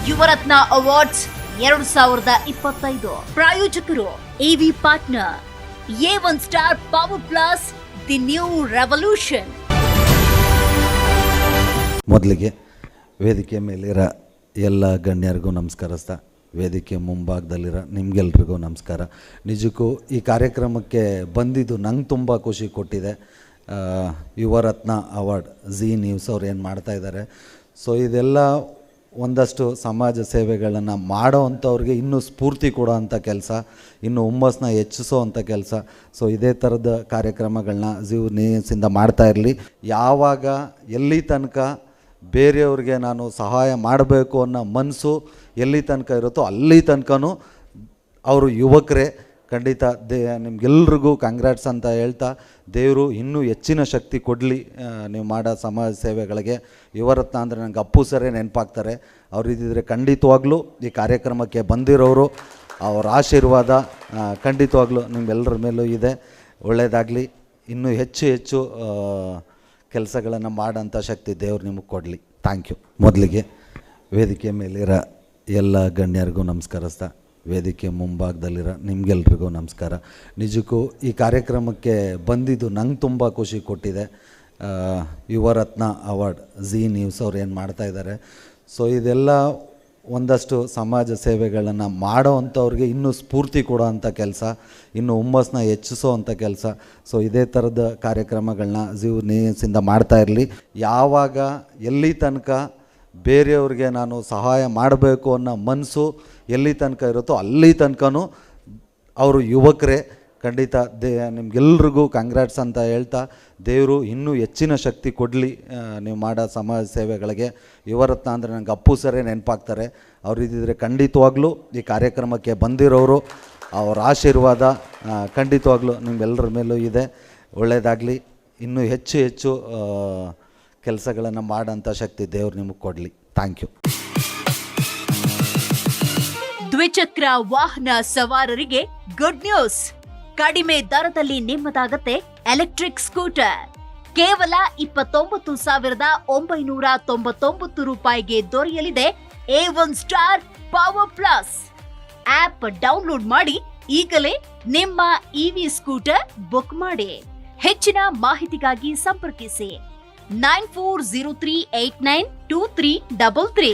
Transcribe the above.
Yuvarathna awards 2025 ಪ್ರಾಯೋಜಕರು AV partner A1 star power plus the new revolution. ಮೊದಲಿಗೆ ವೇದಿಕೆ ಮೇಲಿರೋ ಎಲ್ಲ ಗಣ್ಯರಿಗೂ ನಮಸ್ಕರಿಸ್ತಾ, ವೇದಿಕೆ ಮುಂಭಾಗದಲ್ಲಿರೋ ನಿಮಗೆಲ್ರಿಗೂ ನಮಸ್ಕಾರ. ನಿಜಕ್ಕೂ ಈ ಕಾರ್ಯಕ್ರಮಕ್ಕೆ ಬಂದಿದ್ದು ನಂಗೆ ತುಂಬ ಖುಷಿ ಕೊಟ್ಟಿದೆ. ಯುವರತ್ನ ಅವಾರ್ಡ್ ಝೀ ನ್ಯೂಸ್ ಅವ್ರು ಏನು ಮಾಡ್ತಾಯಿದ್ದಾರೆ. ಸೊ ಇದೆಲ್ಲ ಒಂದಷ್ಟು ಸಮಾಜ ಸೇವೆಗಳನ್ನು ಮಾಡೋ ಅಂಥವ್ರಿಗೆ ಇನ್ನೂ ಸ್ಫೂರ್ತಿ ಕೊಡೋ ಅಂಥ ಕೆಲಸ, ಇನ್ನೂ ಹುಮ್ಮಸ್ಸನ್ನ ಹೆಚ್ಚಿಸೋ ಅಂಥ ಕೆಲಸ. ಸೊ ಇದೇ ಥರದ ಕಾರ್ಯಕ್ರಮಗಳನ್ನ ಝೀ ನ್ಯೂಸಿಂದ ಮಾಡ್ತಾ ಇರಲಿ. ಯಾವಾಗ ಎಲ್ಲಿ ತನಕ ಬೇರೆಯವ್ರಿಗೆ ನಾನು ಸಹಾಯ ಮಾಡಬೇಕು ಅನ್ನೋ ಮನಸ್ಸು ಎಲ್ಲಿ ತನಕ ಇರುತ್ತೋ ಅಲ್ಲಿ ತನಕನೂ ಅವರು ಯುವಕರೇ. ಖಂಡಿತ ನಿಮ್ಗೆಲ್ರಿಗೂ ಕಂಗ್ರ್ಯಾಟ್ಸ್ ಅಂತ ಹೇಳ್ತಾ, ದೇವರು ಇನ್ನೂ ಹೆಚ್ಚಿನ ಶಕ್ತಿ ಕೊಡಲಿ ನೀವು ಮಾಡೋ ಸಮಾಜ ಸೇವೆಗಳಿಗೆ. ಯುವರತ್ನ ಅಂದರೆ ನನಗೆ ಅಪ್ಪು ಸರೇ ನೆನಪಾಗ್ತಾರೆ. ಅವ್ರು ಇದ್ದಿದ್ರೆ ಖಂಡಿತವಾಗ್ಲೂ ಈ ಕಾರ್ಯಕ್ರಮಕ್ಕೆ ಬಂದಿರೋರು, ಅವ್ರ ಆಶೀರ್ವಾದ ಖಂಡಿತವಾಗ್ಲೂ ನಿಮ್ಗೆಲ್ಲರ ಮೇಲೂ ಇದೆ. ಒಳ್ಳೆಯದಾಗಲಿ, ಇನ್ನೂ ಹೆಚ್ಚು ಕೆಲಸಗಳನ್ನು ಮಾಡೋಂಥ ಶಕ್ತಿ ದೇವ್ರು ನಿಮಗೆ ಕೊಡಲಿ. Thank you. ಮೊದಲಿಗೆ ವೇದಿಕೆ ಮೇಲಿರೋ ಎಲ್ಲ ಗಣ್ಯರಿಗೂ ನಮಸ್ಕರಿಸ್ತಾ, ವೇದಿಕೆ ಮುಂಭಾಗದಲ್ಲಿರೋ ನಿಮಗೆಲ್ರಿಗೂ ನಮಸ್ಕಾರ. ನಿಜಕ್ಕೂ ಈ ಕಾರ್ಯಕ್ರಮಕ್ಕೆ ಬಂದಿದ್ದು ನಂಗೆ ತುಂಬ ಖುಷಿ ಕೊಟ್ಟಿದೆ. ಯುವರತ್ನ ಅವಾರ್ಡ್ ಝೀ ನ್ಯೂಸ್ ಅವ್ರು ಏನು ಮಾಡ್ತಾಯಿದ್ದಾರೆ. ಸೊ ಇದೆಲ್ಲ ಒಂದಷ್ಟು ಸಮಾಜ ಸೇವೆಗಳನ್ನು ಮಾಡೋ ಅಂಥವ್ರಿಗೆ ಇನ್ನೂ ಸ್ಫೂರ್ತಿ ಕೊಡೋ ಅಂಥ ಕೆಲಸ, ಇನ್ನೂ ಹುಮ್ಮಸ್ಸನ್ನ ಹೆಚ್ಚಿಸೋ ಅಂಥ ಕೆಲಸ. ಸೊ ಇದೇ ಥರದ ಕಾರ್ಯಕ್ರಮಗಳನ್ನ ಝೀ ನ್ಯೂಸಿಂದ ಮಾಡ್ತಾ ಇರಲಿ. ಯಾವಾಗ ಎಲ್ಲಿ ತನಕ ಬೇರೆಯವ್ರಿಗೆ ನಾನು ಸಹಾಯ ಮಾಡಬೇಕು ಅನ್ನೋ ಮನಸ್ಸು ಎಲ್ಲಿ ತನಕ ಇರುತ್ತೋ ಅಲ್ಲಿ ತನಕನೂ ಅವರು ಯುವಕರೇ. ಖಂಡಿತ ನಿಮ್ಗೆಲ್ರಿಗೂ ಕಂಗ್ರ್ಯಾಟ್ಸ್ ಅಂತ ಹೇಳ್ತಾ, ದೇವರು ಇನ್ನೂ ಹೆಚ್ಚಿನ ಶಕ್ತಿ ಕೊಡಲಿ ನೀವು ಮಾಡೋ ಸಮಾಜ ಸೇವೆಗಳಿಗೆ. ಯುವರತ್ನ ಅಂದರೆ ನನಗೆ ಅಪ್ಪು ಸರೇ ನೆನಪಾಗ್ತಾರೆ. ಅವ್ರು ಇದ್ದಿದ್ರೆ ಖಂಡಿತವಾಗ್ಲೂ ಈ ಕಾರ್ಯಕ್ರಮಕ್ಕೆ ಬಂದಿರೋರು, ಅವ್ರ ಆಶೀರ್ವಾದ ಖಂಡಿತವಾಗ್ಲೂ ನಿಮ್ಗೆಲ್ಲರ ಮೇಲೂ ಇದೆ. ಒಳ್ಳೆಯದಾಗಲಿ, ಇನ್ನೂ ಹೆಚ್ಚು ಕೆಲಸಗಳನ್ನು ಮಾಡೋಂಥ ಶಕ್ತಿ ದೇವ್ರು ನಿಮಗೆ ಕೊಡಲಿ. Thank you. ದ್ವಿಚಕ್ರ ವಾಹನ ಸವಾರರಿಗೆ ಗುಡ್ ನ್ಯೂಸ್. ಕಡಿಮೆ ದರದಲ್ಲಿ ನಿಮ್ಮದಾಗತ್ತೆ ಎಲೆಕ್ಟ್ರಿಕ್ ಸ್ಕೂಟರ್. ಕೇವಲ 29,999 ರೂಪಾಯಿಗೆ ದೊರೆಯಲಿದೆ A1 star power plus. App download ಮಾಡಿ ಈಗಲೇ ನಿಮ್ಮ ಇವಿ ಸ್ಕೂಟರ್ ಬುಕ್ ಮಾಡಿ. ಹೆಚ್ಚಿನ ಮಾಹಿತಿಗಾಗಿ ಸಂಪರ್ಕಿಸಿ 9403892333.